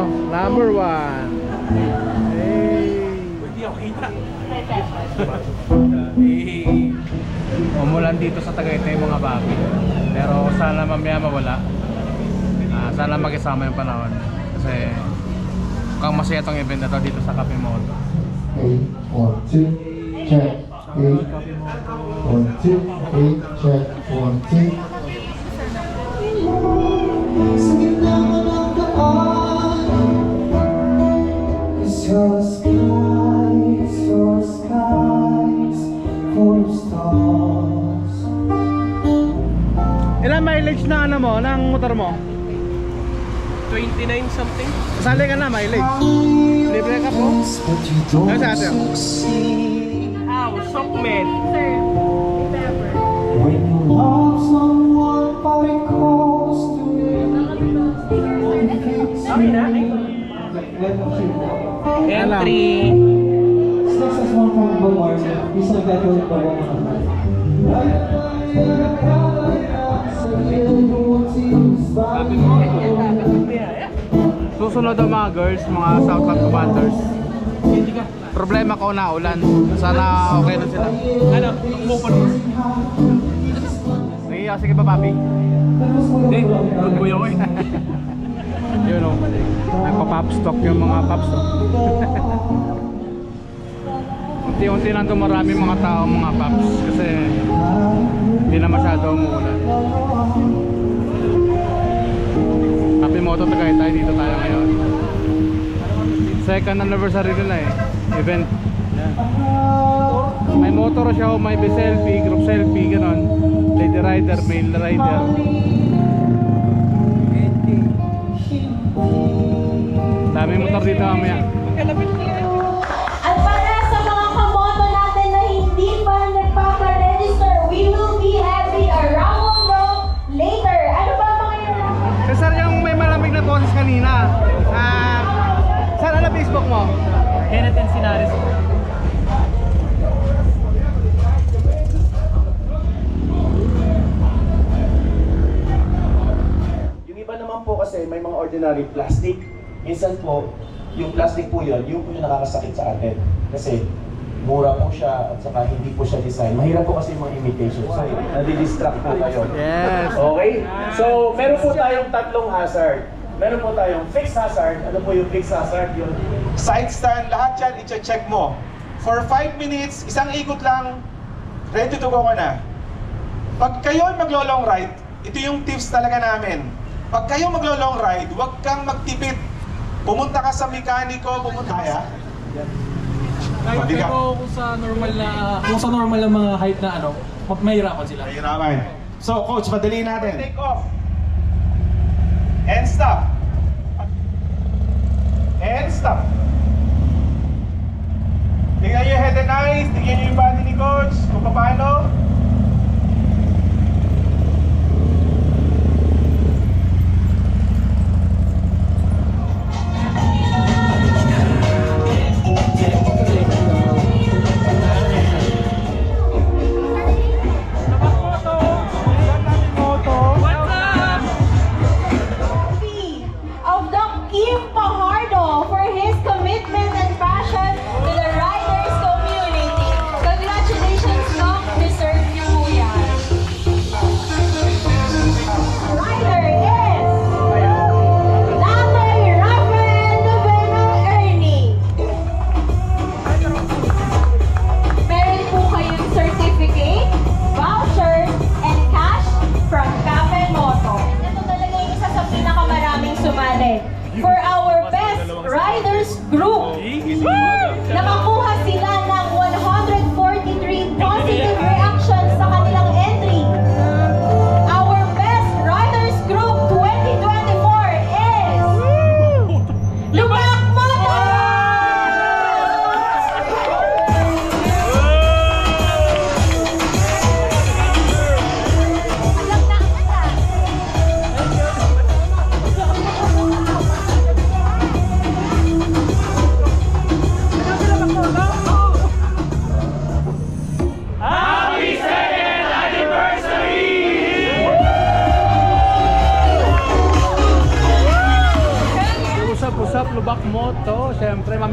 number 1. Hindi ako kita. Umulan dito sa Tagaytay mga babi. Pero sana mamaya mawala. Sana mag-isama yung panahon. Kasi mukhang masaya itong event na to dito sa Cafe Moto. 8, 1, 2, check. 8, 1, 2, 8, check. 1, 2. Sa gitna ng daan, your skies full of stars. Ilan mileage na ano mo, ng motor mo? 29 something. Sali ka na mileage. Libre ka po. Ano sa atin? Ow, Sockmed. When you love someone but it calls to you. Kami na. Entry. Next is one from Bomar. Isa nagkakalit ba mo Susunod ang mga girls, mga Southland Commanders. Problema ko na ulan. Sana okay na sila. Ano? Open. Nagiya, sige pa papi. Hindi, good boy ako eh. Yun o, nagpa-pop stock yung mga pop stock. Unti-unti na marami mga tao, mga pops. Kasi hindi na masyado umuulan. Happy Moto Tagaytay, dito tayo ngayon. Second anniversary nila eh, event. May motor show, may selfie, group selfie, ganon. Lady rider, male rider. Dami motor dito mamaya. At para sa mga kamoto natin na hindi pa nagpapa-register, we will be having a round later. Ano ba mga yun? Cesar, yung may malamig na boses kanina. Saan na Facebook mo? Kenneth and Sinaris. Yung iba naman po kasi may mga ordinary plastic. Minsan po, yung plastic po yun yung nakakasakit sa atin. Kasi mura po siya at saka hindi po siya design. Mahirap po kasi yung mga imitation. So, nadi-distract po kayo. Yes. Okay? So, meron po tayong tatlong hazard. Meron po tayong fixed hazard. Ano po yung fixed hazard? Yung side stand, lahat yan, i-check mo. For 5 minutes, isang ikot lang, ready to go ka na. Pag kayo maglo-long ride, ito yung tips talaga namin. Pag kayo maglo-long ride, huwag kang magtipid. Pumunta ka sa mekaniko, pumunta kaya. Kaya pero kung sa normal na mga height na ano, mahirapan sila. Mahirapan. So, coach, madali natin. Take off. And stop. And stop. Tingnan nyo yung head and eyes, tingnan nyo yung body ni coach, kung paano. Of the Kim Pajardo for his commitment and passion to the riders community. Congratulations, Doc. Deserve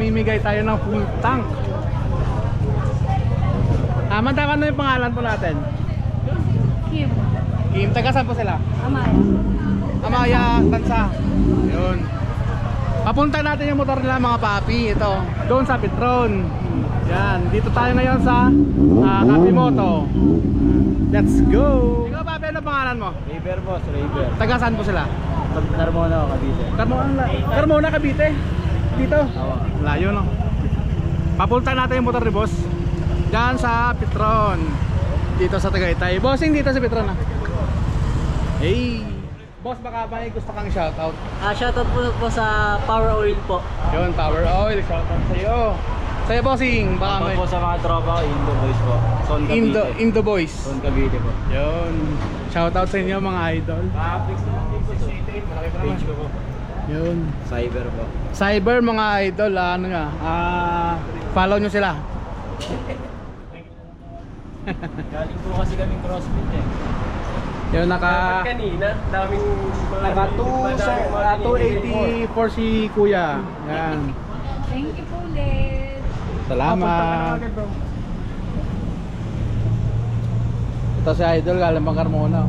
mamimigay tayo ng full tank. Madam, ano yung pangalan po natin? Kim. Kim, taga saan po sila? Amaya. Amaya, Tansa. Yun. Papunta natin yung motor nila mga papi. Ito, doon sa Petron. Yan, dito tayo ngayon sa Kapimoto. Let's go! Ikaw papi, ano pangalan mo? River boss, River. Taga saan po sila? Carmona ako, Cavite. Carmona, Cavite. Dito. Layo no. Papunta natin yung motor ni boss. Diyan sa Petron. Dito sa Tagaytay. Bossing dito sa Petron ah. Hey. Boss, baka may gusto kang shoutout. Shoutout po sa Power Oil po. Yun, Power Oil. Shoutout sa'yo. Sa'yo bossing, baka may... po sa mga tropa ko, Indo Boys po. Son Cavite. Indo Boys. Son Cavite po. Yun. Shoutout sa inyo mga idol. Page ko po. Yun. Cyber po. Cyber mga idol, ano nga. Follow nyo sila. Galing po kasi kaming CrossFit eh. Yun, naka daming naka 284 si Kuya. Yan. Thank you po ulit. Salamat. Ito si Idol, galing pang Carmona.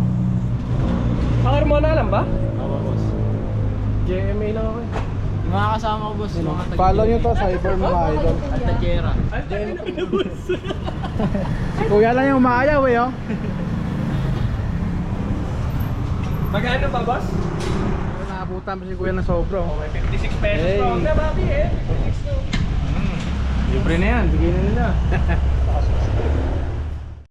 Carmona lang ba? Oo, boss. JMA lang ako eh. Yung mga kasama ko, boss. Mga Follow nyo to, Cyber mga idol. At Tachera. Si Kuya lang yung umaayaw eh, oh. Magkano ba, boss? Naabutan pa si Kuya ng sobro. 56 pesos Hey. pa. Babi eh. Libre na yan, bigyan na nila.